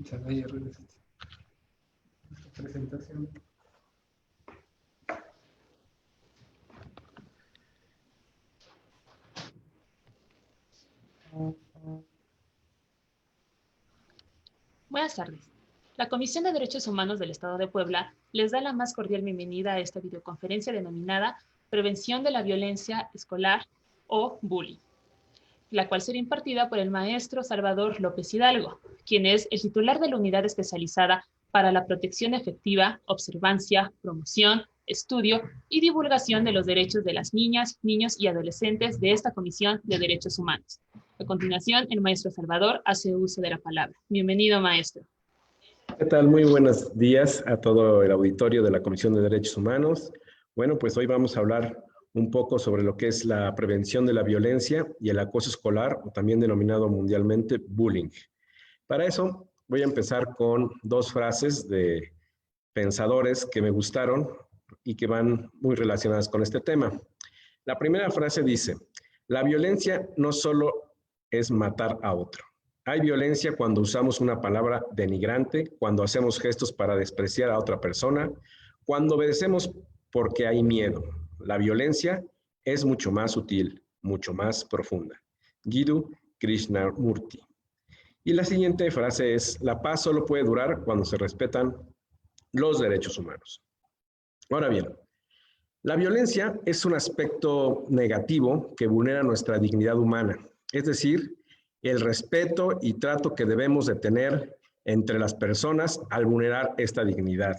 Ya vaya presentación. Buenas tardes. La Comisión de Derechos Humanos del Estado de Puebla les da la más cordial bienvenida a esta videoconferencia denominada Prevención de la Violencia Escolar o Bullying, la cual será impartida por el maestro Salvador López Hidalgo, quien es el titular de la Unidad Especializada para la Protección Efectiva, Observancia, Promoción, Estudio y Divulgación de los Derechos de las Niñas, Niños y Adolescentes de esta Comisión de Derechos Humanos. A continuación, el maestro Salvador hace uso de la palabra. Bienvenido, maestro. ¿Qué tal? Muy buenos días a todo el auditorio de la Comisión de Derechos Humanos. Bueno, pues hoy vamos a hablar un poco sobre lo que es la prevención de la violencia y el acoso escolar, o también denominado mundialmente bullying. Para eso voy a empezar con dos frases de pensadores que me gustaron y que van muy relacionadas con este tema. La primera frase dice: la violencia no solo es matar a otro. Hay violencia cuando usamos una palabra denigrante, cuando hacemos gestos para despreciar a otra persona, cuando obedecemos porque hay miedo. La violencia es mucho más sutil, mucho más profunda. Jiddu Krishnamurti. Y la siguiente frase es: la paz solo puede durar cuando se respetan los derechos humanos. Ahora bien, la violencia es un aspecto negativo que vulnera nuestra dignidad humana, es decir, el respeto y trato que debemos de tener entre las personas al vulnerar esta dignidad.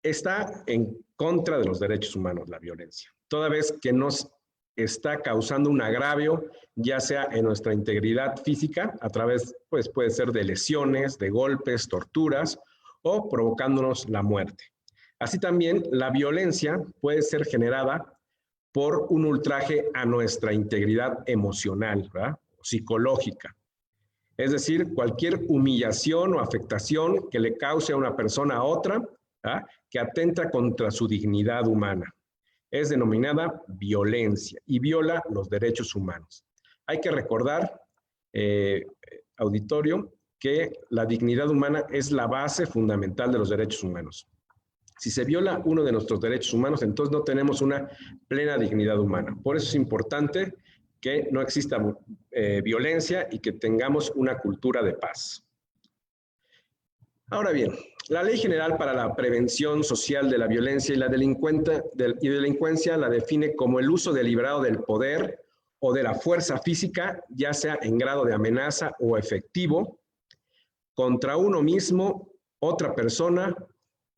Está en contra de los derechos humanos la violencia, toda vez que nos está causando un agravio, ya sea en nuestra integridad física, a través, pues puede ser de lesiones, de golpes, torturas, o provocándonos la muerte. Así también, la violencia puede ser generada por un ultraje a nuestra integridad emocional, ¿verdad? Psicológica. Es decir, cualquier humillación o afectación que le cause a una persona a otra, ¿verdad?, que atenta contra su dignidad humana. Es denominada violencia y viola los derechos humanos. Hay que recordar, auditorio, que la dignidad humana es la base fundamental de los derechos humanos. Si se viola uno de nuestros derechos humanos, entonces no tenemos una plena dignidad humana. Por eso es importante que no exista violencia y que tengamos una cultura de paz. Ahora bien, la Ley General para la Prevención Social de la Violencia y la Delincuencia la define como el uso deliberado del poder o de la fuerza física, ya sea en grado de amenaza o efectivo, contra uno mismo, otra persona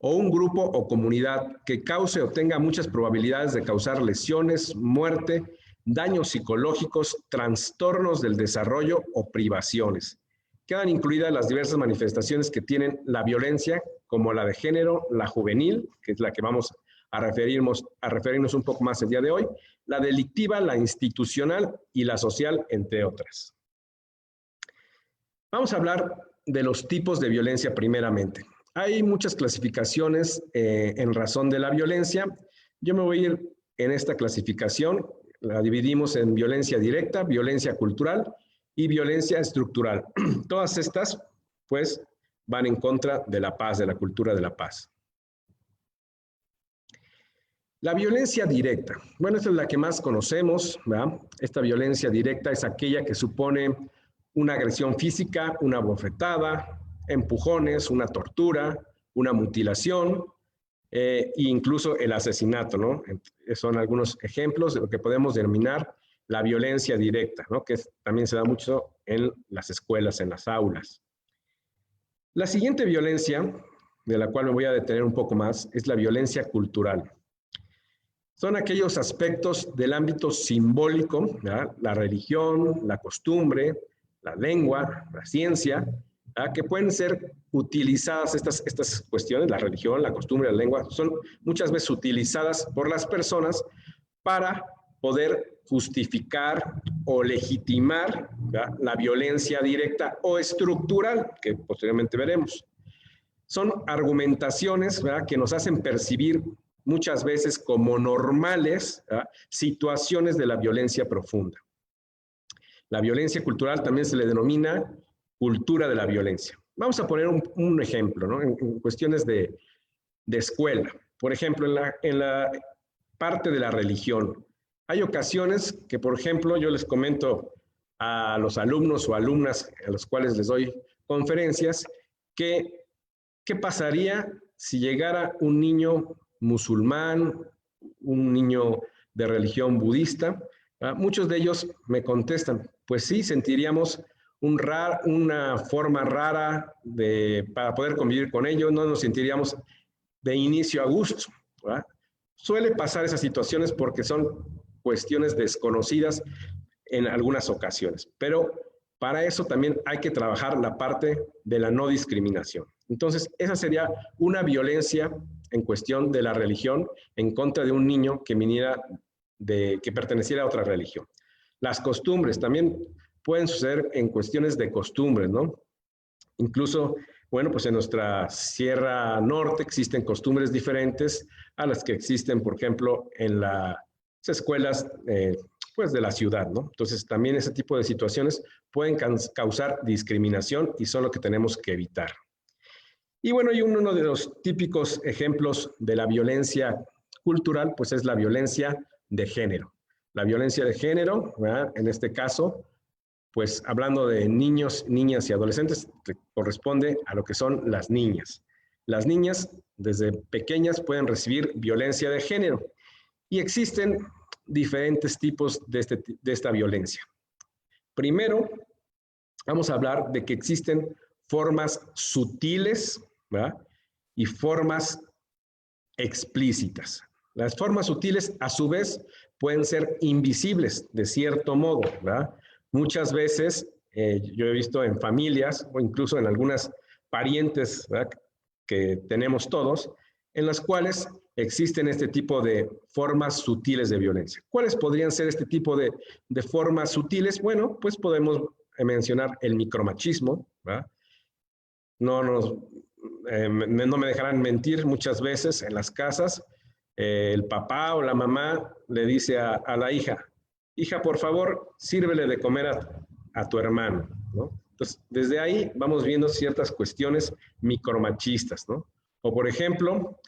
o un grupo o comunidad que cause o tenga muchas probabilidades de causar lesiones, muerte, daños psicológicos, trastornos del desarrollo o privaciones. Quedan incluidas las diversas manifestaciones que tienen la violencia, como la de género, la juvenil, que es la que vamos a referirnos un poco más el día de hoy, la delictiva, la institucional y la social, entre otras. Vamos a hablar de los tipos de violencia primeramente. Hay muchas clasificaciones en razón de la violencia. Yo me voy a ir en esta clasificación, la dividimos en violencia directa, violencia cultural y violencia estructural. Todas estas, pues, van en contra de la paz, de la cultura de la paz. La violencia directa. Bueno, esta es la que más conocemos, ¿verdad? Esta violencia directa es aquella que supone una agresión física, una bofetada, empujones, una tortura, una mutilación e incluso el asesinato, ¿no? Son algunos ejemplos de lo que podemos denominar la violencia directa, ¿no? Que también se da mucho en las escuelas, en las aulas. La siguiente violencia, de la cual me voy a detener un poco más, es la violencia cultural. Son aquellos aspectos del ámbito simbólico, ¿verdad? La religión, la costumbre, la lengua, la ciencia, ¿verdad?, que pueden ser utilizadas, estas cuestiones, la religión, la costumbre, la lengua, son muchas veces utilizadas por las personas para poder justificar o legitimar, ¿verdad?, la violencia directa o estructural, que posteriormente veremos. Son argumentaciones, ¿verdad?, que nos hacen percibir muchas veces como normales, ¿verdad?, situaciones de la violencia profunda. La violencia cultural también se le denomina cultura de la violencia. Vamos a poner un ejemplo, ¿no? En cuestiones de escuela. Por ejemplo, en la parte de la religión. Hay ocasiones que, por ejemplo, yo les comento a los alumnos o alumnas a los cuales les doy conferencias, que qué pasaría si llegara un niño musulmán, un niño de religión budista. Muchos de ellos me contestan, pues sí, sentiríamos una forma rara para poder convivir con ellos, no nos sentiríamos de inicio a gusto, ¿verdad? Suele pasar esas situaciones porque son cuestiones desconocidas en algunas ocasiones, pero para eso también hay que trabajar la parte de la no discriminación. Entonces, esa sería una violencia en cuestión de la religión en contra de un niño que que perteneciera a otra religión. Las costumbres también pueden suceder en cuestiones de costumbres, ¿no? Incluso, bueno, pues en nuestra Sierra Norte existen costumbres diferentes a las que existen, por ejemplo, en las escuelas pues de la ciudad, ¿no? Entonces, también ese tipo de situaciones pueden causar discriminación y son lo que tenemos que evitar. Y bueno, y uno de los típicos ejemplos de la violencia cultural, pues es la violencia de género. La violencia de género, ¿verdad? En este caso, pues hablando de niños, niñas y adolescentes, corresponde a lo que son las niñas. Las niñas, desde pequeñas, pueden recibir violencia de género y existen diferentes tipos de esta violencia. Primero, vamos a hablar de que existen formas sutiles, ¿verdad? Y formas explícitas. Las formas sutiles, a su vez, pueden ser invisibles, de cierto modo, ¿verdad? Muchas veces, yo he visto en familias, o incluso en algunas parientes, ¿verdad?, que tenemos todos, en las cuales existen este tipo de formas sutiles de violencia. ¿Cuáles podrían ser este tipo de formas sutiles? Bueno, pues podemos mencionar el micromachismo, ¿verdad? No me dejarán mentir, muchas veces en las casas, el papá o la mamá le dice a la hija, por favor, sírvele de comer a tu hermano, ¿no? Entonces, desde ahí vamos viendo ciertas cuestiones micromachistas, ¿no? O por ejemplo,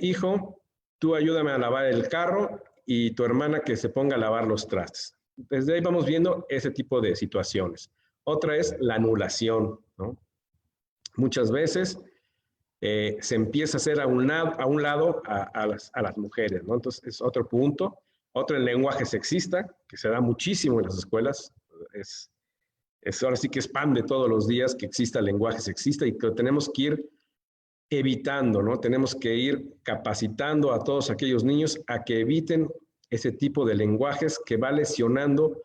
hijo, tú ayúdame a lavar el carro y tu hermana que se ponga a lavar los trastes. Desde ahí vamos viendo ese tipo de situaciones. Otra es la anulación, ¿no? Muchas veces se empieza a hacer a un lado a las mujeres, ¿no? Entonces es otro punto. Otro, el lenguaje sexista, que se da muchísimo en las escuelas. Ahora sí que es pan de todos los días que exista el lenguaje sexista y que tenemos que ir evitando, ¿no? Tenemos que ir capacitando a todos aquellos niños a que eviten ese tipo de lenguajes que va lesionando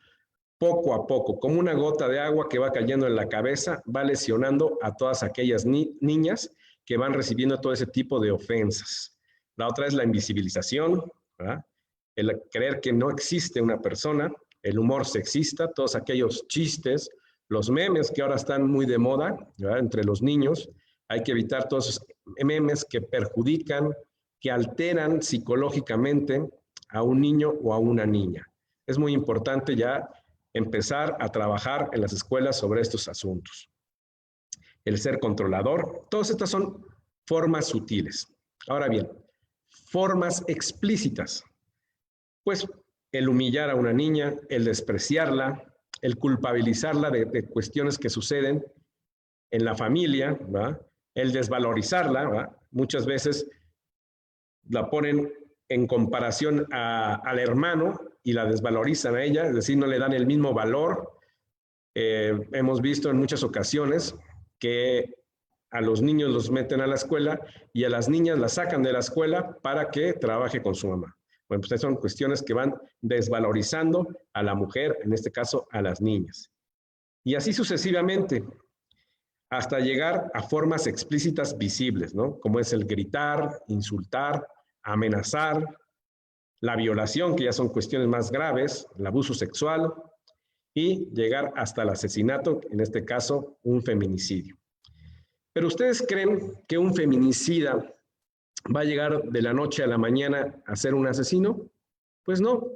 poco a poco, como una gota de agua que va cayendo en la cabeza, va lesionando a todas aquellas niñas que van recibiendo todo ese tipo de ofensas. La otra es la invisibilización, ¿verdad? El creer que no existe una persona, el humor sexista, todos aquellos chistes, los memes que ahora están muy de moda, ¿verdad?, entre los niños. Hay que evitar todos esos memes que perjudican, que alteran psicológicamente a un niño o a una niña. Es muy importante ya empezar a trabajar en las escuelas sobre estos asuntos. El ser controlador, todas estas son formas sutiles. Ahora bien, formas explícitas, pues el humillar a una niña, el despreciarla, el culpabilizarla de cuestiones que suceden en la familia, ¿verdad?, el desvalorizarla, ¿verdad? Muchas veces la ponen en comparación al hermano y la desvalorizan a ella, es decir, no le dan el mismo valor. Hemos visto en muchas ocasiones que a los niños los meten a la escuela y a las niñas las sacan de la escuela para que trabaje con su mamá. Bueno, pues son cuestiones que van desvalorizando a la mujer, en este caso a las niñas. Y así sucesivamente, hasta llegar a formas explícitas visibles, ¿no? Como es el gritar, insultar, amenazar, la violación, que ya son cuestiones más graves, el abuso sexual, y llegar hasta el asesinato, en este caso, un feminicidio. Pero ¿ustedes creen que un feminicida va a llegar de la noche a la mañana a ser un asesino? Pues no.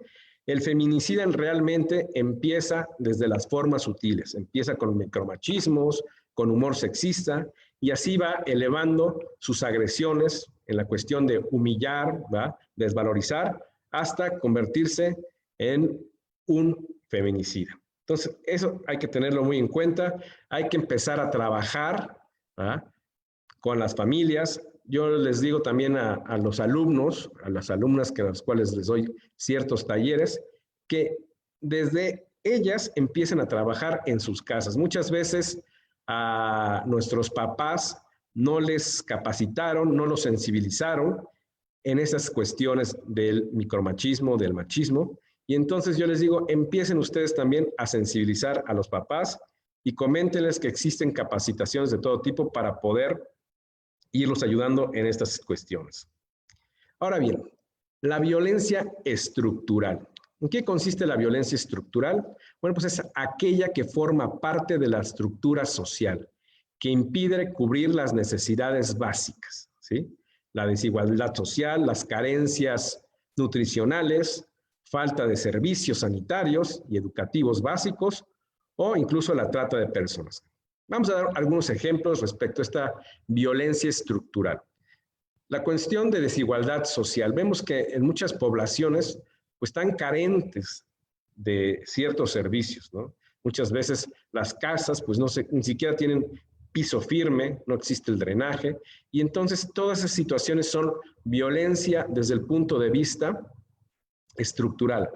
El feminicida realmente empieza desde las formas sutiles, empieza con micromachismos, con humor sexista, y así va elevando sus agresiones en la cuestión de humillar, ¿va? Desvalorizar, hasta convertirse en un feminicida. Entonces, eso hay que tenerlo muy en cuenta. Hay que empezar a trabajar, ¿va? Con las familias. Yo les digo también a los alumnos, a las alumnas a las cuales les doy ciertos talleres, que desde ellas empiecen a trabajar en sus casas. Muchas veces a nuestros papás no les capacitaron, no los sensibilizaron en esas cuestiones del micromachismo, del machismo, y entonces yo les digo, empiecen ustedes también a sensibilizar a los papás y coméntenles que existen capacitaciones de todo tipo para poder irlos ayudando en estas cuestiones. Ahora bien, la violencia estructural. ¿En qué consiste la violencia estructural? Bueno, pues es aquella que forma parte de la estructura social, que impide cubrir las necesidades básicas, ¿sí? La desigualdad social, las carencias nutricionales, falta de servicios sanitarios y educativos básicos, o incluso la trata de personas. Vamos a dar algunos ejemplos respecto a esta violencia estructural. La cuestión de desigualdad social. Vemos que en muchas poblaciones pues, están carentes de ciertos servicios, ¿no? Muchas veces las casas pues, ni siquiera tienen piso firme, no existe el drenaje, y entonces todas esas situaciones son violencia desde el punto de vista estructural.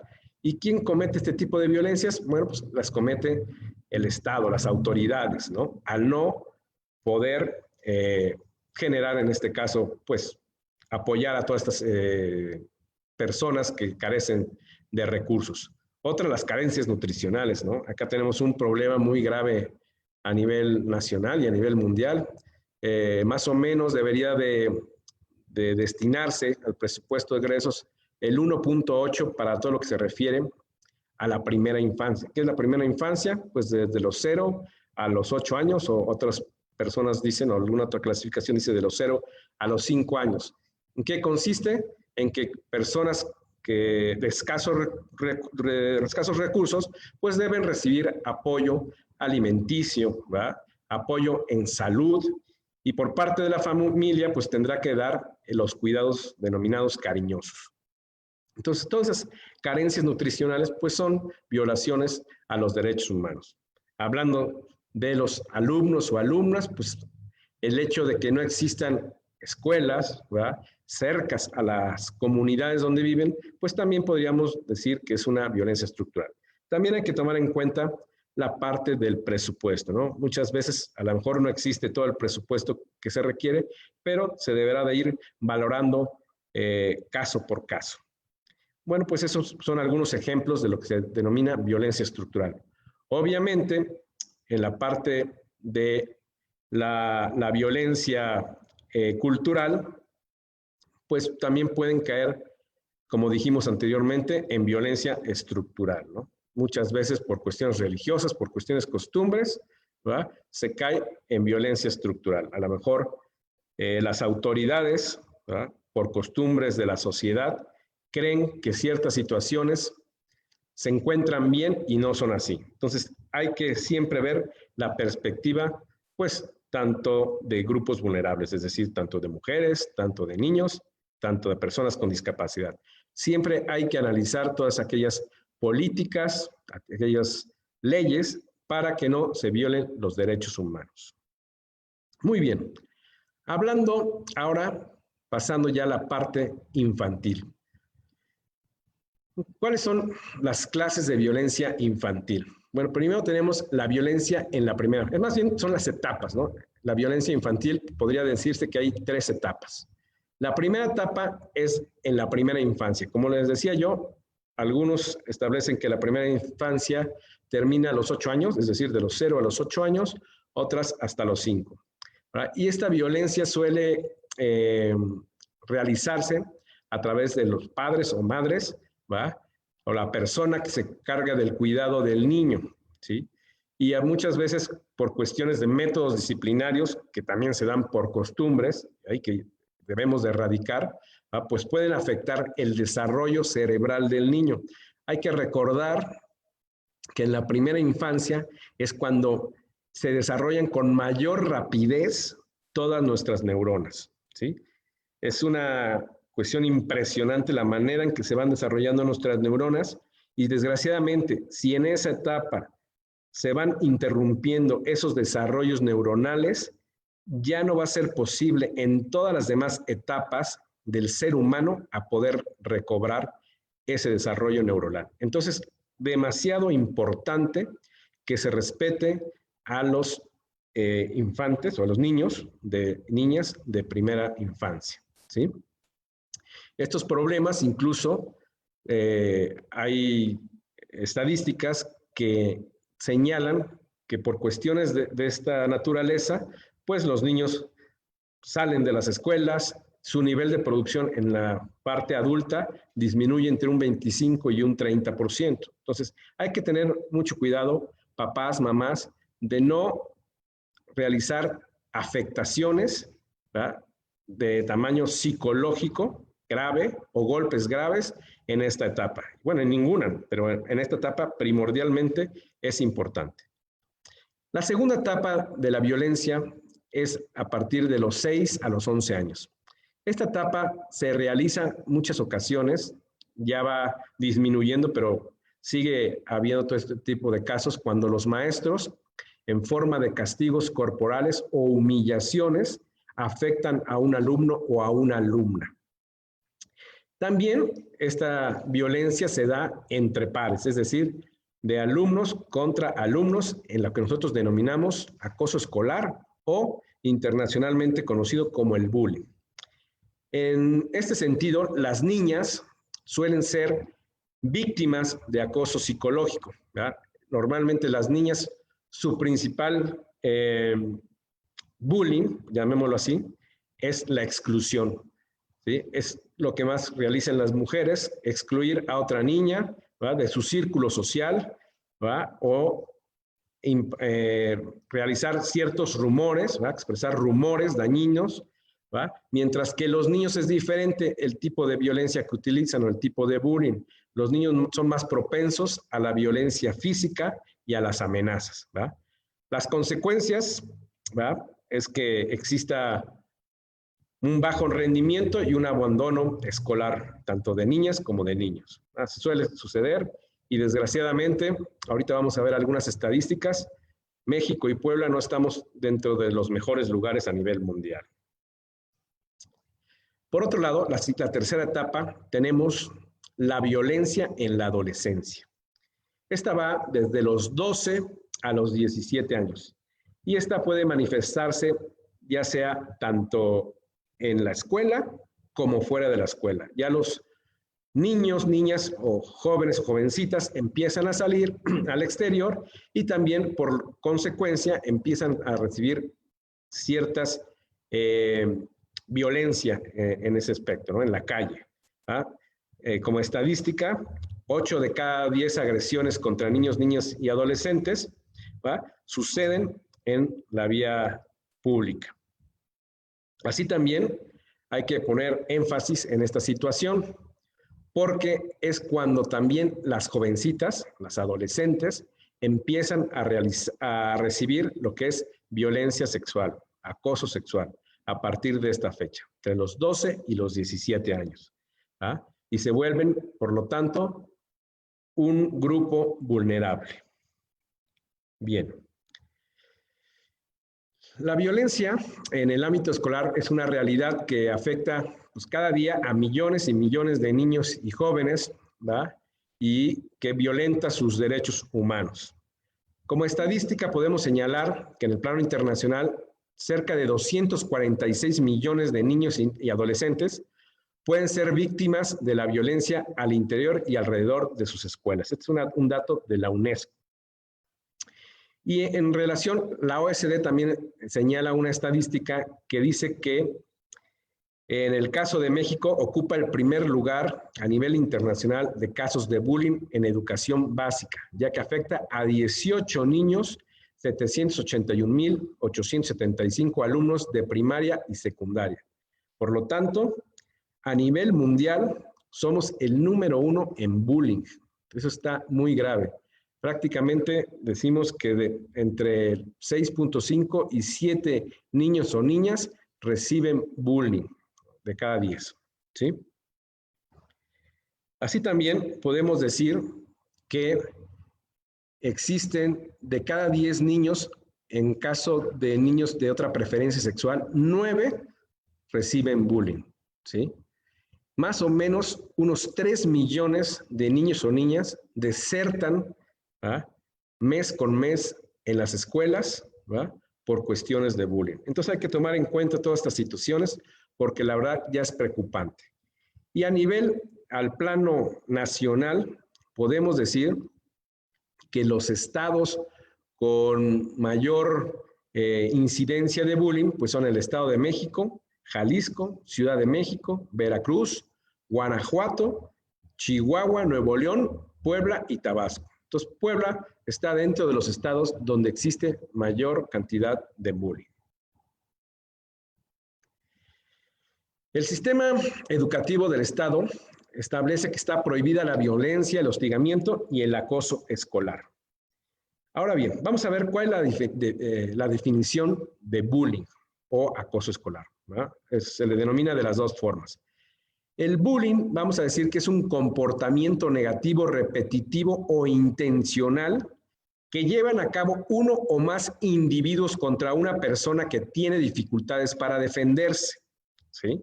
¿Y quién comete este tipo de violencias? Bueno, pues las comete el Estado, las autoridades, ¿no? Al no poder generar, en este caso, pues, apoyar a todas estas personas que carecen de recursos. Otra, las carencias nutricionales, ¿no? Acá tenemos un problema muy grave a nivel nacional y a nivel mundial. Más o menos debería de destinarse al presupuesto de egresos el 1.8 para todo lo que se refiere a la primera infancia. ¿Qué es la primera infancia? Pues desde los 0 a los 8 años, o otras personas dicen, o alguna otra clasificación dice de los 0 a los 5 años. ¿En qué consiste? En que personas que de escasos recursos, pues deben recibir apoyo alimenticio, ¿verdad? Apoyo en salud, y por parte de la familia, pues tendrá que dar los cuidados denominados cariñosos. Entonces, todas esas carencias nutricionales, pues son violaciones a los derechos humanos. Hablando de los alumnos o alumnas, pues el hecho de que no existan escuelas, ¿verdad?, cercas a las comunidades donde viven, pues también podríamos decir que es una violencia estructural. También hay que tomar en cuenta la parte del presupuesto, ¿no? Muchas veces a lo mejor no existe todo el presupuesto que se requiere, pero se deberá de ir valorando caso por caso. Bueno, pues esos son algunos ejemplos de lo que se denomina violencia estructural. Obviamente, en la parte de la violencia cultural, pues también pueden caer, como dijimos anteriormente, en violencia estructural, ¿no? Muchas veces por cuestiones religiosas, por cuestiones costumbres, ¿verdad?, se cae en violencia estructural. A lo mejor las autoridades, ¿verdad?, por costumbres de la sociedad, creen que ciertas situaciones se encuentran bien y no son así. Entonces, hay que siempre ver la perspectiva, pues, tanto de grupos vulnerables, es decir, tanto de mujeres, tanto de niños, tanto de personas con discapacidad. Siempre hay que analizar todas aquellas políticas, aquellas leyes, para que no se violen los derechos humanos. Muy bien. Hablando ahora, pasando ya a la parte infantil. ¿Cuáles son las clases de violencia infantil? Bueno, primero tenemos la violencia en la primera. Es más bien, son las etapas, ¿no? La violencia infantil podría decirse que hay 3 etapas. La primera etapa es en la primera infancia. Como les decía yo, algunos establecen que la primera infancia termina a los 8 años, es decir, de los 0 a los 8 años, otras hasta los 5. ¿Verdad? Y esta violencia suele realizarse a través de los padres o madres, ¿va?, o la persona que se carga del cuidado del niño, ¿sí? Y muchas veces por cuestiones de métodos disciplinarios, que también se dan por costumbres, que debemos de erradicar, ¿va?, pues pueden afectar el desarrollo cerebral del niño. Hay que recordar que en la primera infancia es cuando se desarrollan con mayor rapidez todas nuestras neuronas, ¿sí? Es una cuestión impresionante la manera en que se van desarrollando nuestras neuronas y desgraciadamente, si en esa etapa se van interrumpiendo esos desarrollos neuronales, ya no va a ser posible en todas las demás etapas del ser humano a poder recobrar ese desarrollo neuronal. Entonces, demasiado importante que se respete a los infantes o a los niños, niñas de primera infancia, ¿sí? Estos problemas incluso hay estadísticas que señalan que por cuestiones de esta naturaleza, pues los niños salen de las escuelas, su nivel de producción en la parte adulta disminuye entre un 25 y un 30%. Entonces, hay que tener mucho cuidado, papás, mamás, de no realizar afectaciones, ¿verdad?, de tamaño psicológico grave o golpes graves en esta etapa. Bueno, en ninguna, pero en esta etapa primordialmente es importante. La segunda etapa de la violencia es a partir de los 6 a los 11 años. Esta etapa se realiza en muchas ocasiones, ya va disminuyendo, pero sigue habiendo todo este tipo de casos cuando los maestros, en forma de castigos corporales o humillaciones, afectan a un alumno o a una alumna. También esta violencia se da entre pares, es decir, de alumnos contra alumnos, en lo que nosotros denominamos acoso escolar o internacionalmente conocido como el bullying. En este sentido, las niñas suelen ser víctimas de acoso psicológico, ¿verdad? Normalmente las niñas, su principal bullying, llamémoslo así, es la exclusión, ¿sí? Es lo que más realizan las mujeres, excluir a otra niña, ¿verdad?, de su círculo social, ¿verdad?, o realizar ciertos rumores, ¿verdad?, expresar rumores dañinos, ¿verdad?, mientras que los niños es diferente el tipo de violencia que utilizan o el tipo de bullying. Los niños son más propensos a la violencia física y a las amenazas, ¿verdad? Las consecuencias, ¿verdad?, es que exista un bajo rendimiento y un abandono escolar, tanto de niñas como de niños. Así suele suceder y desgraciadamente, ahorita vamos a ver algunas estadísticas, México y Puebla no estamos dentro de los mejores lugares a nivel mundial. Por otro lado, la tercera etapa, tenemos la violencia en la adolescencia. Esta va desde los 12 a los 17 años y esta puede manifestarse ya sea tanto en la escuela como fuera de la escuela. Ya los niños, niñas o jóvenes o jovencitas empiezan a salir al exterior y también por consecuencia empiezan a recibir ciertas violencia en ese aspecto, ¿no?, en la calle. Como estadística, 8 de cada 10 agresiones contra niños, niñas y adolescentes, ¿va?, suceden en la vía pública. Así también hay que poner énfasis en esta situación, porque es cuando también las jovencitas, las adolescentes, empiezan a recibir lo que es violencia sexual, acoso sexual, a partir de esta fecha, entre los 12 y los 17 años. ¿Ah? Y se vuelven, por lo tanto, un grupo vulnerable. Bien. La violencia en el ámbito escolar es una realidad que afecta pues, cada día a millones y millones de niños y jóvenes, ¿verdad?, y que violenta sus derechos humanos. Como estadística podemos señalar que en el plano internacional cerca de 246 millones de niños y adolescentes pueden ser víctimas de la violencia al interior y alrededor de sus escuelas. Este es un dato de la UNESCO. Y en relación, la OECD también señala una estadística que dice que en el caso de México ocupa el primer lugar a nivel internacional de casos de bullying en educación básica, ya que afecta a 18 niños, 781,875 alumnos de primaria y secundaria. Por lo tanto, a nivel mundial somos el número 1 en bullying. Eso está muy grave. prácticamente decimos que entre 6.5 y 7 niños o niñas reciben bullying de cada 10, ¿sí? Así también podemos decir que existen de cada 10 niños, en caso de niños de otra preferencia sexual, 9 reciben bullying, ¿sí? Más o menos unos 3 millones de niños o niñas desertan, ¿ah?, mes con mes en las escuelas, ¿verdad?, por cuestiones de bullying. Entonces hay que tomar en cuenta todas estas situaciones porque la verdad ya es preocupante. Y a nivel, al plano nacional, podemos decir que los estados con mayor incidencia de bullying pues son el Estado de México, Jalisco, Ciudad de México, Veracruz, Guanajuato, Chihuahua, Nuevo León, Puebla y Tabasco. Entonces, Puebla está dentro de los estados donde existe mayor cantidad de bullying. El sistema educativo del estado establece que está prohibida la violencia, el hostigamiento y el acoso escolar. Ahora bien, vamos a ver cuál es la definición de bullying o acoso escolar, ¿verdad? Se le denomina de las dos formas. El bullying, vamos a decir que es un comportamiento negativo, repetitivo o intencional que llevan a cabo uno o más individuos contra una persona que tiene dificultades para defenderse, ¿sí?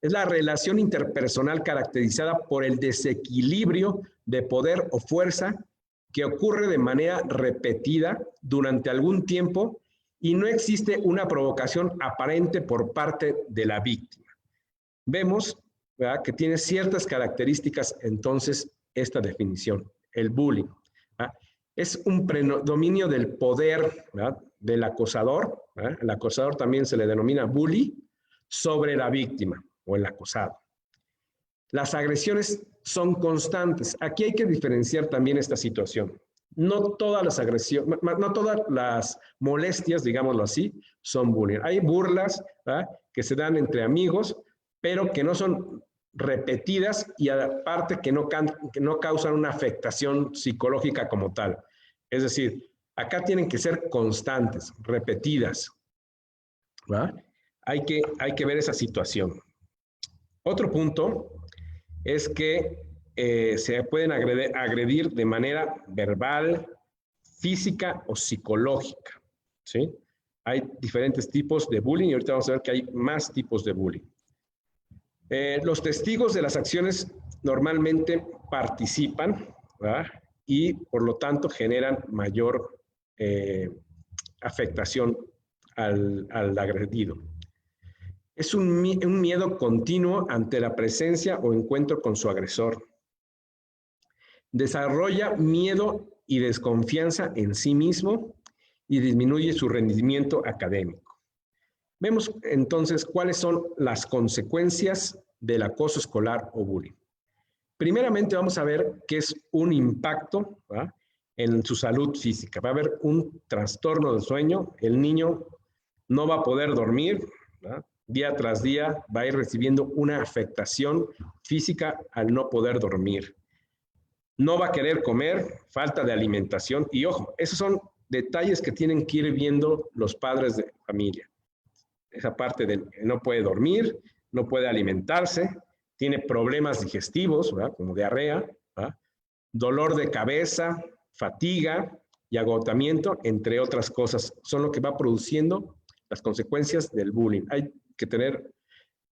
Es la relación interpersonal caracterizada por el desequilibrio de poder o fuerza que ocurre de manera repetida durante algún tiempo y no existe una provocación aparente por parte de la víctima. Vemos, ¿verdad?, que tiene ciertas características entonces esta definición, el bullying, ¿verdad? Es un predominio del poder, ¿verdad?, del acosador, ¿verdad? El acosador también se le denomina bully, sobre la víctima o el acosado. Las agresiones son constantes. Aquí hay que diferenciar también esta situación. No todas las agresiones, no todas las molestias, digámoslo así, son bullying. Hay burlas, ¿verdad?, que se dan entre amigos, pero que no son repetidas y aparte que no causan una afectación psicológica como tal. Es decir, acá tienen que ser constantes, repetidas, ¿verdad? Hay que ver esa situación. Otro punto es que se pueden agredir de manera verbal, física o psicológica, ¿sí? Hay diferentes tipos de bullying y ahorita vamos a ver que hay más tipos de bullying. Los testigos de las acciones normalmente participan, ¿verdad?, y por lo tanto generan mayor afectación al agredido. Es un miedo continuo ante la presencia o encuentro con su agresor. Desarrolla miedo y desconfianza en sí mismo y disminuye su rendimiento académico. Vemos entonces cuáles son las consecuencias del acoso escolar o bullying. Primeramente vamos a ver qué es un impacto, ¿verdad?, en su salud física. Va a haber un trastorno del sueño, el niño no va a poder dormir, ¿verdad?, día tras día va a ir recibiendo una afectación física al no poder dormir. No va a querer comer, falta de alimentación y ojo, esos son detalles que tienen que ir viendo los padres de familia. Esa parte de no puede dormir, no puede alimentarse, tiene problemas digestivos, ¿verdad?, como diarrea, ¿verdad?, dolor de cabeza, fatiga y agotamiento, entre otras cosas, son lo que va produciendo las consecuencias del bullying. Hay que tener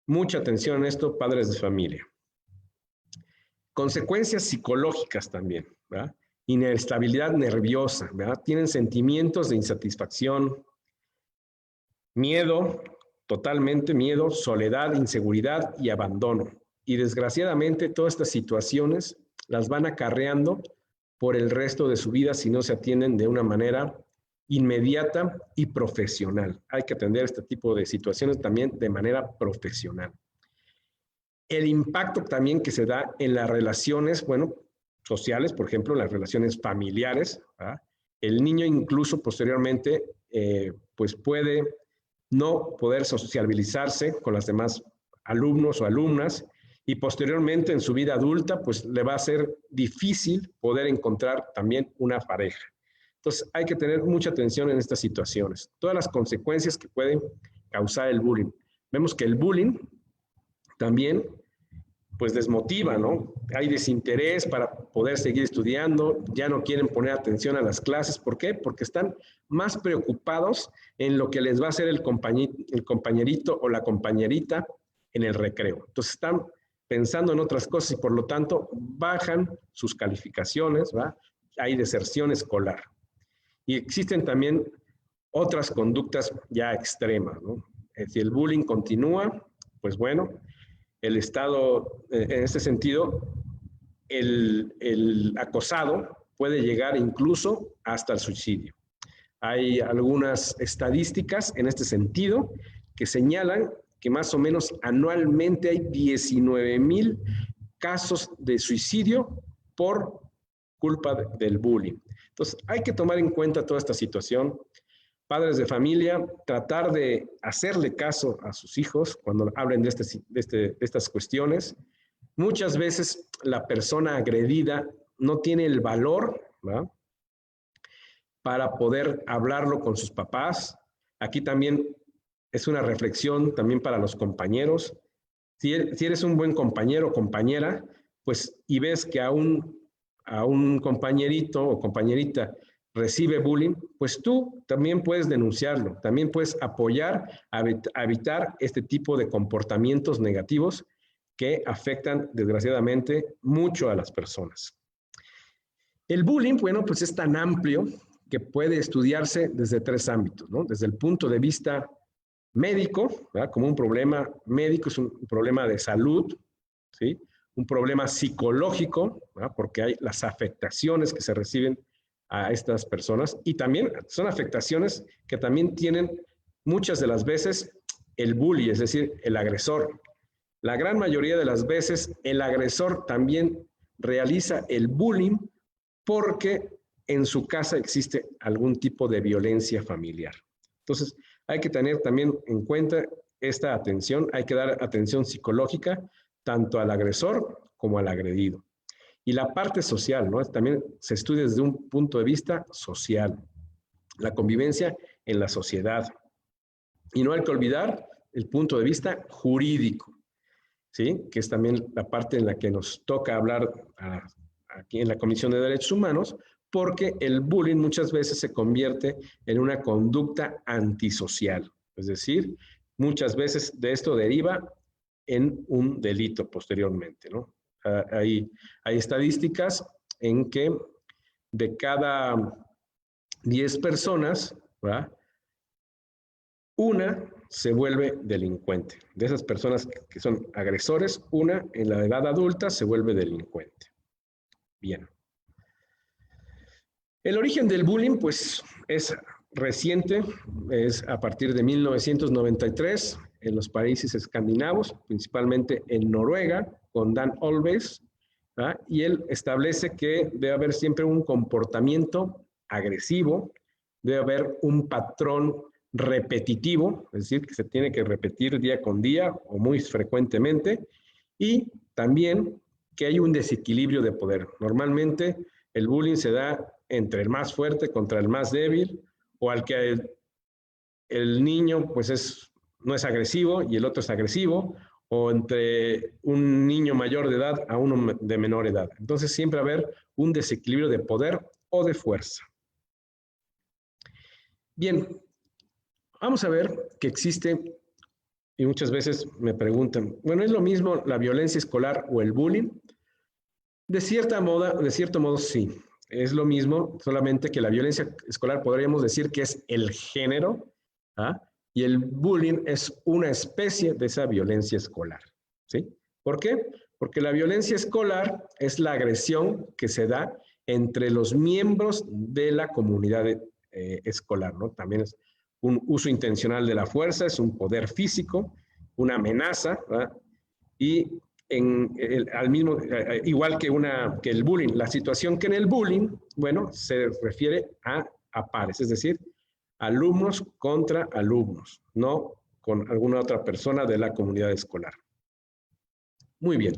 mucha atención en esto, padres de familia. Consecuencias psicológicas también, ¿verdad? Inestabilidad nerviosa, ¿verdad? Tienen sentimientos de insatisfacción, miedo, totalmente miedo, soledad, inseguridad y abandono. Y desgraciadamente todas estas situaciones las van acarreando por el resto de su vida si no se atienden de una manera inmediata y profesional. Hay que atender este tipo de situaciones también de manera profesional. El impacto también que se da en las relaciones, bueno, sociales, por ejemplo, las relaciones familiares, ¿verdad? El niño incluso posteriormente, pues puede no poder sociabilizarse con los demás alumnos o alumnas y posteriormente en su vida adulta, pues le va a ser difícil poder encontrar también una pareja. Entonces hay que tener mucha atención en estas situaciones. Todas las consecuencias que pueden causar el bullying. Vemos que el bullying también pues desmotiva, ¿no? Hay desinterés para poder seguir estudiando, ya no quieren poner atención a las clases. ¿Por qué? Porque están más preocupados en lo que les va a hacer el compañerito o la compañerita en el recreo. Entonces están pensando en otras cosas y por lo tanto bajan sus calificaciones, ¿va? Hay deserción escolar. Y existen también otras conductas ya extremas, ¿no? Si el bullying continúa, pues bueno, el Estado, en este sentido, el acosado puede llegar incluso hasta el suicidio. Hay algunas estadísticas en este sentido que señalan que más o menos anualmente hay 19,000 casos de suicidio por culpa del bullying. Entonces, hay que tomar en cuenta toda esta situación. Padres de familia, tratar de hacerle caso a sus hijos cuando hablen de estas cuestiones. Muchas veces la persona agredida no tiene el valor, ¿verdad?, para poder hablarlo con sus papás. Aquí también es una reflexión también para los compañeros. Si eres un buen compañero o compañera, pues y ves que a un compañerito o compañerita recibe bullying, pues tú también puedes denunciarlo, también puedes apoyar a evitar este tipo de comportamientos negativos que afectan desgraciadamente mucho a las personas. El bullying, bueno, pues es tan amplio que puede estudiarse desde 3 ámbitos, ¿no? Desde el punto de vista médico, ¿verdad?, como un problema médico, es un problema de salud, ¿sí? Un problema psicológico, ¿verdad?, porque hay las afectaciones que se reciben a estas personas y también son afectaciones que también tienen muchas de las veces el bully, es decir, el agresor. La gran mayoría de las veces el agresor también realiza el bullying porque en su casa existe algún tipo de violencia familiar. Entonces, hay que tener también en cuenta esta atención, hay que dar atención psicológica tanto al agresor como al agredido. Y la parte social, ¿no? También se estudia desde un punto de vista social, la convivencia en la sociedad. Y no hay que olvidar el punto de vista jurídico, ¿sí?, que es también la parte en la que nos toca hablar aquí en la Comisión de Derechos Humanos, porque el bullying muchas veces se convierte en una conducta antisocial. Es decir, muchas veces de esto deriva en un delito posteriormente, ¿no? Hay estadísticas en que de cada 10 personas, ¿verdad?, una se vuelve delincuente. De esas personas que son agresores, una en la edad adulta se vuelve delincuente. Bien. El origen del bullying, pues, es reciente, es a partir de 1993 en los países escandinavos, principalmente en Noruega, con Dan Olweis, ¿verdad?, y él establece que debe haber siempre un comportamiento agresivo, debe haber un patrón repetitivo, es decir, que se tiene que repetir día con día o muy frecuentemente, y también que hay un desequilibrio de poder. Normalmente el bullying se da entre el más fuerte contra el más débil, o al que el niño pues no es agresivo y el otro es agresivo, o entre un niño mayor de edad a uno de menor edad. Entonces siempre va a haber un desequilibrio de poder o de fuerza. Bien, vamos a ver que existe, y muchas veces me preguntan, bueno, ¿es lo mismo la violencia escolar o el bullying? De cierto modo sí, es lo mismo, solamente que la violencia escolar podríamos decir que es el género, ¿ah?, y el bullying es una especie de esa violencia escolar, ¿sí? ¿Por qué? Porque la violencia escolar es la agresión que se da entre los miembros de la comunidad escolar, ¿no? También es un uso intencional de la fuerza, es un poder físico, una amenaza, ¿verdad? Y igual que el bullying, la situación que en el bullying, bueno, se refiere a pares, es decir, alumnos contra alumnos, no con alguna otra persona de la comunidad escolar. Muy bien.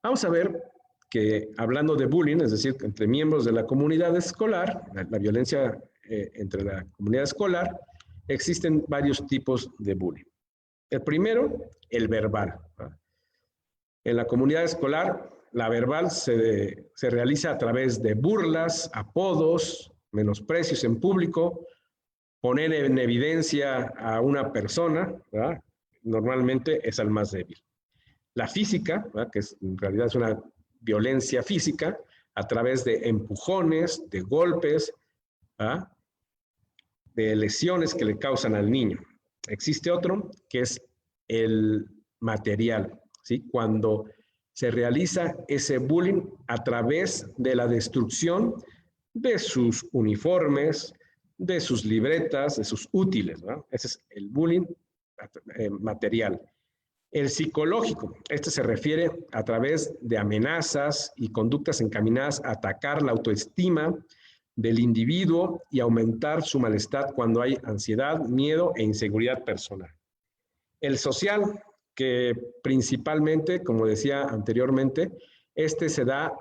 Vamos a ver que hablando de bullying, es decir, entre miembros de la comunidad escolar, la violencia entre la comunidad escolar, existen varios tipos de bullying. El primero, el verbal. En la comunidad escolar, la verbal se realiza a través de burlas, apodos, menosprecios en público, poner en evidencia a una persona, ¿verdad? Normalmente es al más débil. La física, ¿verdad? Que en realidad es una violencia física, a través de empujones, de golpes, ¿verdad? De lesiones que le causan al niño. Existe otro que es el material, ¿sí? Cuando se realiza ese bullying a través de la destrucción de sus uniformes, de sus libretas, de sus útiles, ¿no? Ese es el bullying material. El psicológico, este se refiere a través de amenazas y conductas encaminadas a atacar la autoestima del individuo y aumentar su malestar cuando hay ansiedad, miedo e inseguridad personal. El social, que principalmente, como decía anteriormente, este se da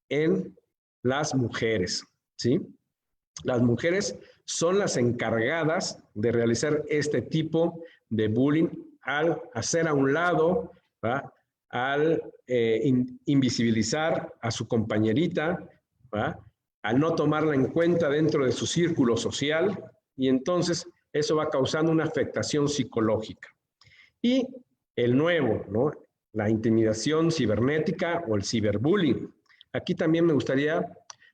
en las mujeres, ¿sí? Las mujeres son las encargadas de realizar este tipo de bullying al hacer a un lado, ¿va? Al invisibilizar a su compañerita, ¿va? Al no tomarla en cuenta dentro de su círculo social, y entonces eso va causando una afectación psicológica. Y el nuevo, ¿no? La intimidación cibernética o el ciberbullying. Aquí también me gustaría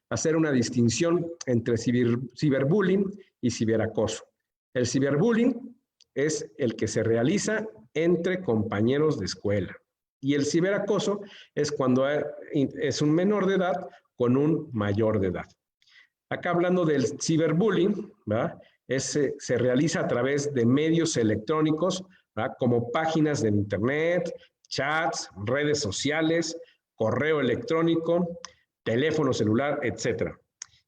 hacer una distinción entre ciberbullying y ciberacoso. El ciberbullying es el que se realiza entre compañeros de escuela. Y el ciberacoso es cuando es un menor de edad con un mayor de edad. Acá hablando del ciberbullying, ¿verdad? Se realiza a través de medios electrónicos, ¿verdad? Como páginas de internet, chats, redes sociales, correo electrónico, teléfono celular, etc.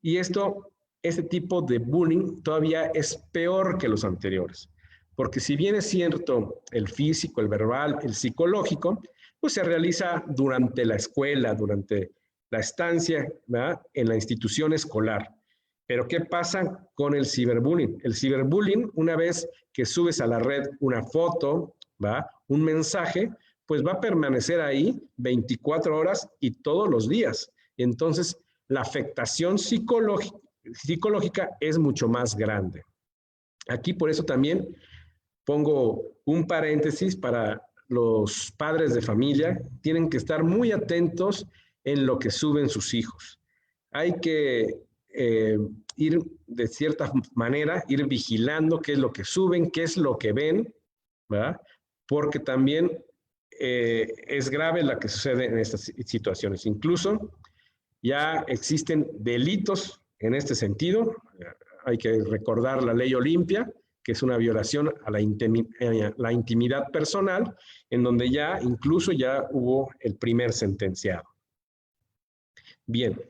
Y este tipo de bullying todavía es peor que los anteriores. Porque si bien es cierto el físico, el verbal, el psicológico, pues se realiza durante la escuela, durante la estancia, ¿verdad? En la institución escolar. Pero ¿qué pasa con el ciberbullying? El ciberbullying, una vez que subes a la red una foto, ¿verdad? Un mensaje, pues va a permanecer ahí 24 horas y todos los días. Entonces, la afectación psicológica es mucho más grande. Aquí por eso también pongo un paréntesis para los padres de familia. Tienen que estar muy atentos en lo que suben sus hijos. Hay que ir de cierta manera, ir vigilando qué es lo que suben, qué es lo que ven, ¿verdad? Porque también es grave la que sucede en estas situaciones. Incluso ya existen delitos en este sentido. Hay que recordar la ley Olimpia, que es una violación a la intimidad personal, en donde incluso ya hubo el primer sentenciado. Bien.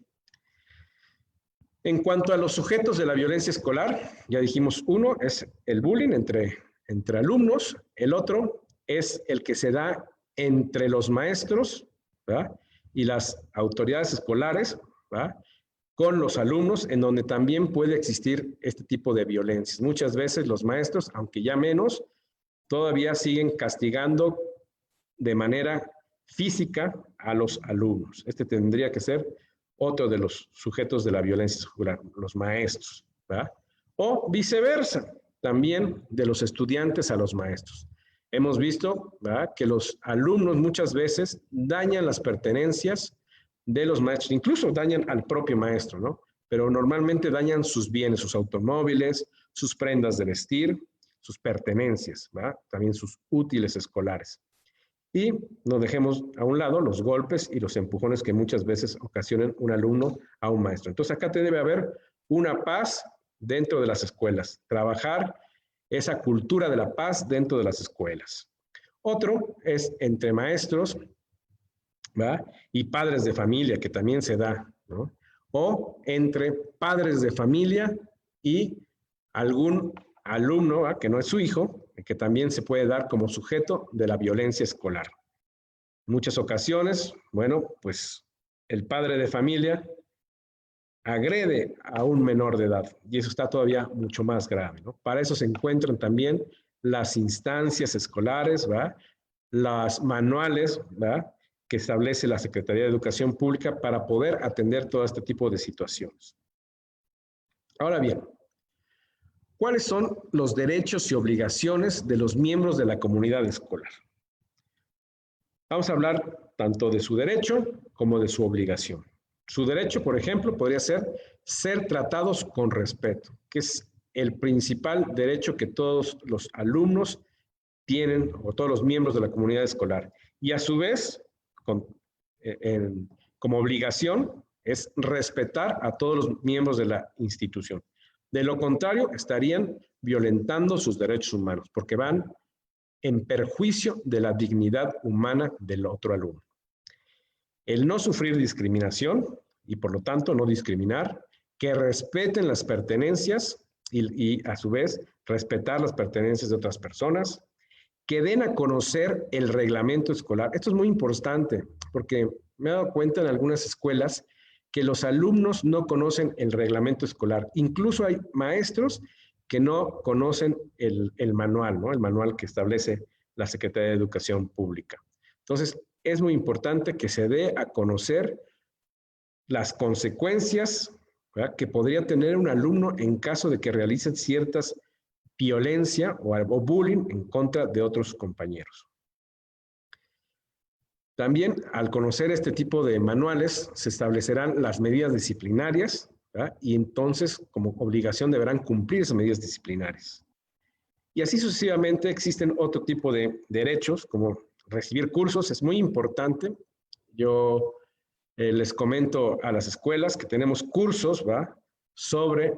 En cuanto a los sujetos de la violencia escolar, ya dijimos, uno es el bullying entre alumnos, el otro es el que se da entre los maestros, ¿verdad? Y las autoridades escolares, ¿verdad? Con los alumnos, en donde también puede existir este tipo de violencias. Muchas veces los maestros, aunque ya menos, todavía siguen castigando de manera física a los alumnos. Este tendría que ser otro de los sujetos de la violencia escolar, los maestros, ¿verdad? O viceversa, también de los estudiantes a los maestros. Hemos visto, ¿verdad?, que los alumnos muchas veces dañan las pertenencias de los maestros, incluso dañan al propio maestro, ¿no? Pero normalmente dañan sus bienes, sus automóviles, sus prendas de vestir, sus pertenencias, ¿verdad? También sus útiles escolares. Y no dejemos a un lado los golpes y los empujones que muchas veces ocasionan un alumno a un maestro. Entonces acá debe haber una paz dentro de las escuelas, trabajar esa cultura de la paz dentro de las escuelas. Otro es entre maestros, ¿verdad?, y padres de familia, que también se da, ¿no? O entre padres de familia y algún alumno, ¿verdad?, que no es su hijo, que también se puede dar como sujeto de la violencia escolar. En muchas ocasiones, bueno, pues el padre de familia agrede a un menor de edad y eso está todavía mucho más grave, ¿no? Para eso se encuentran también las instancias escolares, ¿verdad? Las manuales, ¿verdad?, que establece la Secretaría de Educación Pública para poder atender todo este tipo de situaciones. Ahora bien, ¿cuáles son los derechos y obligaciones de los miembros de la comunidad escolar? Vamos a hablar tanto de su derecho como de su obligación. Su derecho, por ejemplo, podría ser tratados con respeto, que es el principal derecho que todos los alumnos tienen, o todos los miembros de la comunidad escolar. Y a su vez, como obligación, es respetar a todos los miembros de la institución. De lo contrario, estarían violentando sus derechos humanos, porque van en perjuicio de la dignidad humana del otro alumno. El no sufrir discriminación y por lo tanto no discriminar, que respeten las pertenencias y a su vez respetar las pertenencias de otras personas, que den a conocer el reglamento escolar. Esto es muy importante porque me he dado cuenta en algunas escuelas que los alumnos no conocen el reglamento escolar. Incluso hay maestros que no conocen el manual, ¿no? El manual que establece la Secretaría de Educación Pública. Entonces, es muy importante que se dé a conocer las consecuencias, ¿verdad?, que podría tener un alumno en caso de que realicen ciertas violencia o bullying en contra de otros compañeros. También, al conocer este tipo de manuales, se establecerán las medidas disciplinarias, ¿verdad?, y entonces, como obligación, deberán cumplir esas medidas disciplinarias. Y así sucesivamente existen otro tipo de derechos, como recibir cursos, es muy importante. Yo les comento a las escuelas que tenemos cursos, ¿verdad?, sobre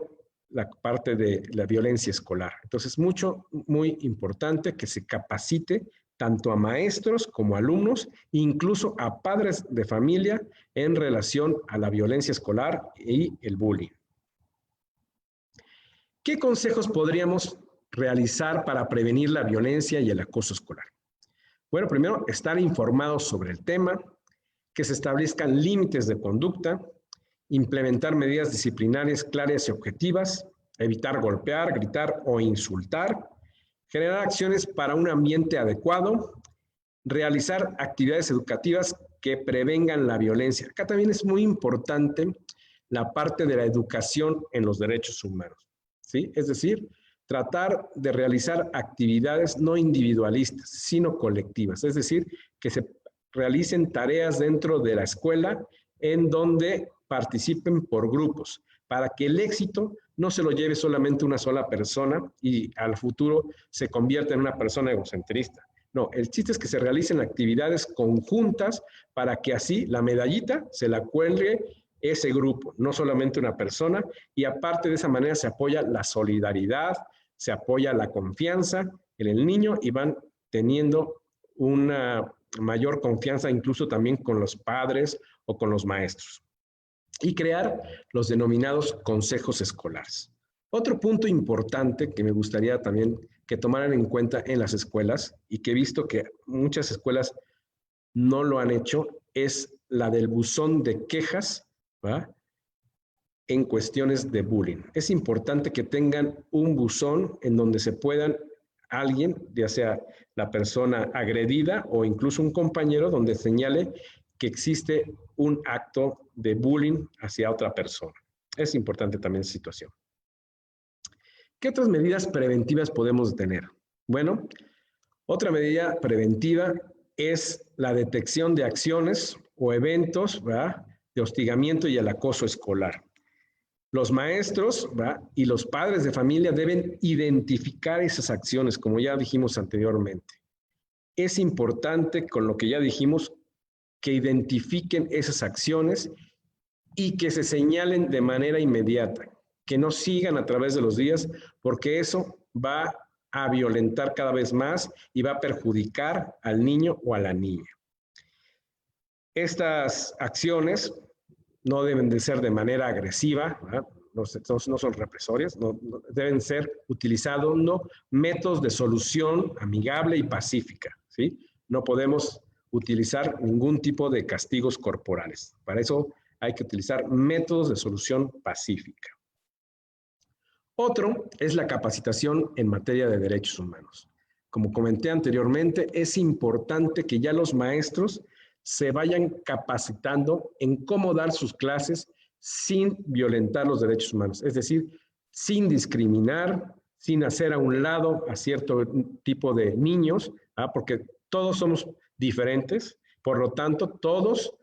la parte de la violencia escolar. Entonces, muy importante que se capacite tanto a maestros como a alumnos, incluso a padres de familia en relación a la violencia escolar y el bullying. ¿Qué consejos podríamos realizar para prevenir la violencia y el acoso escolar? Bueno, primero, estar informados sobre el tema, que se establezcan límites de conducta, implementar medidas disciplinarias claras y objetivas, evitar golpear, gritar o insultar, generar acciones para un ambiente adecuado, realizar actividades educativas que prevengan la violencia. Acá también es muy importante la parte de la educación en los derechos humanos, ¿sí? Es decir, tratar de realizar actividades no individualistas, sino colectivas, es decir, que se realicen tareas dentro de la escuela en donde participen por grupos, para que el éxito no se lo lleve solamente una sola persona y al futuro se convierta en una persona egocentrista. No, el chiste es que se realicen actividades conjuntas para que así la medallita se la cuelgue ese grupo, no solamente una persona, y aparte de esa manera se apoya la solidaridad, se apoya la confianza en el niño y van teniendo una mayor confianza incluso también con los padres o con los maestros. Y crear los denominados consejos escolares. Otro punto importante que me gustaría también que tomaran en cuenta en las escuelas y que he visto que muchas escuelas no lo han hecho es la del buzón de quejas, ¿verdad?, en cuestiones de bullying. Es importante que tengan un buzón en donde se puedan alguien, ya sea la persona agredida o incluso un compañero, donde señale que existe un acto de bullying hacia otra persona. Es importante también esa situación. ¿Qué otras medidas preventivas podemos tener? Bueno, otra medida preventiva es la detección de acciones o eventos, ¿verdad?, de hostigamiento y el acoso escolar. Los maestros, ¿verdad?, y los padres de familia deben identificar esas acciones, como ya dijimos anteriormente. Es importante, con lo que ya dijimos, que identifiquen esas acciones y que se señalen de manera inmediata, que no sigan a través de los días, porque eso va a violentar cada vez más y va a perjudicar al niño o a la niña. Estas acciones no deben de ser de manera agresiva, ¿verdad?, no son represorias, deben ser utilizando métodos de solución amigable y pacífica, ¿sí? No podemos utilizar ningún tipo de castigos corporales. Para eso hay que utilizar métodos de solución pacífica. Otro es la capacitación en materia de derechos humanos. Como comenté anteriormente, es importante que ya los maestros se vayan capacitando en cómo dar sus clases sin violentar los derechos humanos, es decir, sin discriminar, sin hacer a un lado a cierto tipo de niños, porque todos somos diferentes, por lo tanto, todos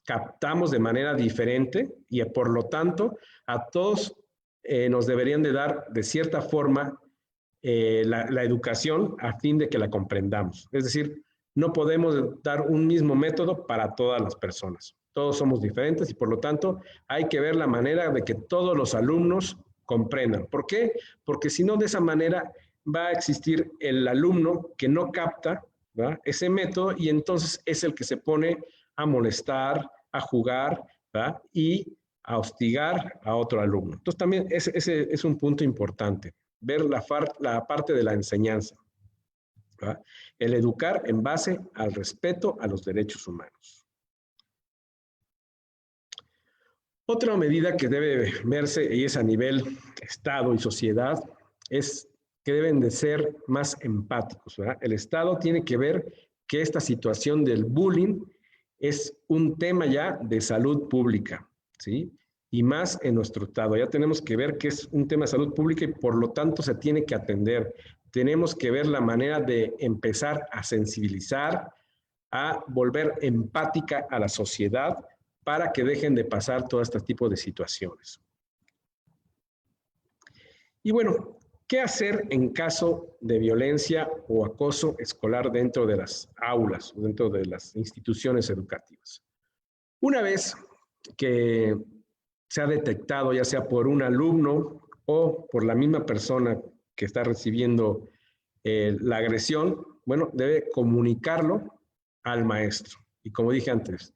captamos de manera diferente y por lo tanto, a todos nos deberían de dar de cierta forma la educación a fin de que la comprendamos. Es decir, no podemos dar un mismo método para todas las personas. Todos somos diferentes y por lo tanto hay que ver la manera de que todos los alumnos comprendan. ¿Por qué? Porque si no, de esa manera va a existir el alumno que no capta, ¿verdad?, ese método, y entonces es el que se pone a molestar, a jugar, ¿verdad?, y a hostigar a otro alumno. Entonces también ese es un punto importante, ver la parte de la enseñanza, ¿verdad?, el educar en base al respeto a los derechos humanos. Otra medida que debe verse, y es a nivel Estado y sociedad, es que deben de ser más empáticos, ¿verdad? El Estado tiene que ver que esta situación del bullying es un tema ya de salud pública, ¿sí? Y más en nuestro Estado. Ya tenemos que ver que es un tema de salud pública y por lo tanto se tiene que atender. Tenemos que ver la manera de empezar a sensibilizar, a volver empática a la sociedad para que dejen de pasar todo este tipo de situaciones. Y bueno, ¿qué hacer en caso de violencia o acoso escolar dentro de las aulas o dentro de las instituciones educativas? Una vez que se ha detectado, ya sea por un alumno o por la misma persona que está recibiendo la agresión, bueno, debe comunicarlo al maestro. Y como dije antes,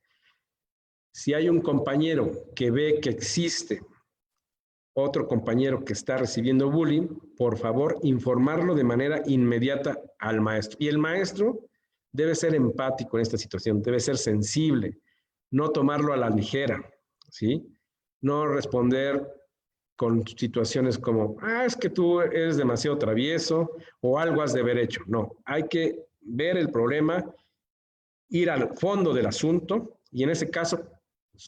si hay un compañero que ve que existe otro compañero que está recibiendo bullying, por favor, informarlo de manera inmediata al maestro. Y el maestro debe ser empático en esta situación, debe ser sensible, no tomarlo a la ligera, ¿sí? No responder con situaciones como, es que tú eres demasiado travieso o algo has de haber hecho. No, hay que ver el problema, ir al fondo del asunto y en ese caso,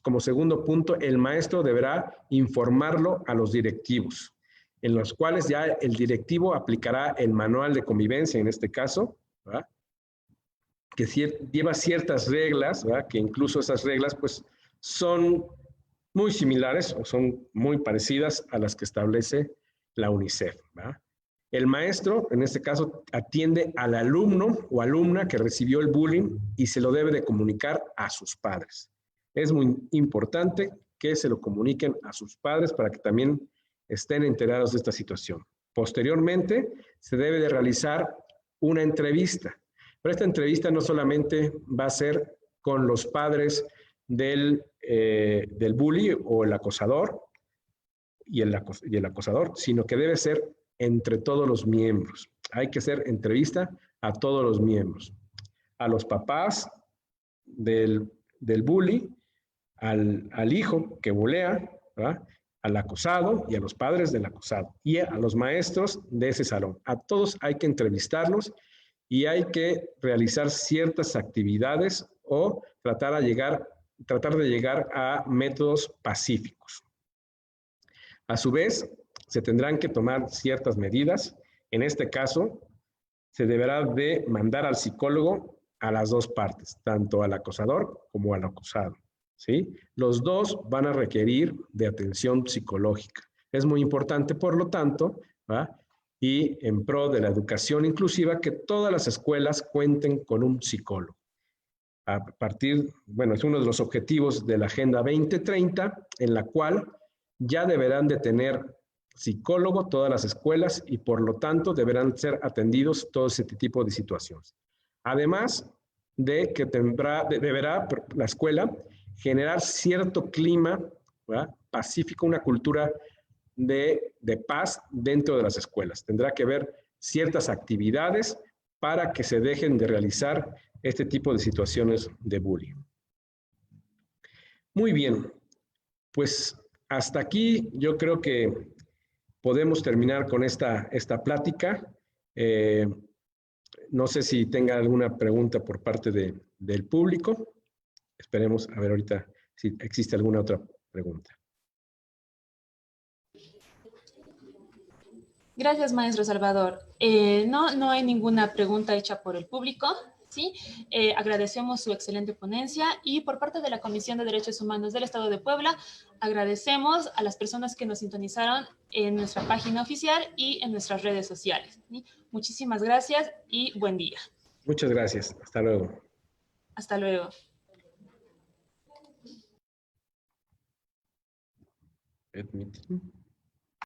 como segundo punto, el maestro deberá informarlo a los directivos, en los cuales ya el directivo aplicará el manual de convivencia, en este caso, ¿verdad?, que lleva ciertas reglas, ¿verdad?, que incluso esas reglas pues son muy similares o son muy parecidas a las que establece la UNICEF, ¿verdad? El maestro, en este caso, atiende al alumno o alumna que recibió el bullying y se lo debe de comunicar a sus padres. Es muy importante que se lo comuniquen a sus padres para que también estén enterados de esta situación. Posteriormente, se debe de realizar una entrevista. Pero esta entrevista no solamente va a ser con los padres del bully o el acosador y el acosador, sino que debe ser entre todos los miembros. Hay que hacer entrevista a todos los miembros, a los papás del bully, al hijo que bulea, ¿verdad?, al acosado y a los padres del acosado y a los maestros de ese salón. A todos hay que entrevistarlos y hay que realizar ciertas actividades o tratar de llegar a métodos pacíficos. A su vez, se tendrán que tomar ciertas medidas. En este caso, se deberá de mandar al psicólogo a las dos partes, tanto al acosador como al acosado, ¿sí? Los dos van a requerir de atención psicológica. Es muy importante, por lo tanto, ¿va?, y en pro de la educación inclusiva, que todas las escuelas cuenten con un psicólogo. Es uno de los objetivos de la Agenda 2030, en la cual ya deberán de tener psicólogo todas las escuelas y por lo tanto deberán ser atendidos todo ese tipo de situaciones. Además de que deberá la escuela generar cierto clima, ¿verdad?, pacífico, una cultura de paz dentro de las escuelas. Tendrá que haber ciertas actividades para que se dejen de realizar este tipo de situaciones de bullying. Muy bien, pues hasta aquí yo creo que podemos terminar con esta plática. No sé si tenga alguna pregunta por parte del público. Esperemos a ver ahorita si existe alguna otra pregunta. Gracias, maestro Salvador. No hay ninguna pregunta hecha por el público, ¿sí? Agradecemos su excelente ponencia y por parte de la Comisión de Derechos Humanos del Estado de Puebla, agradecemos a las personas que nos sintonizaron en nuestra página oficial y en nuestras redes sociales, ¿sí? Muchísimas gracias y buen día. Muchas gracias. Hasta luego. Hasta luego. Admit.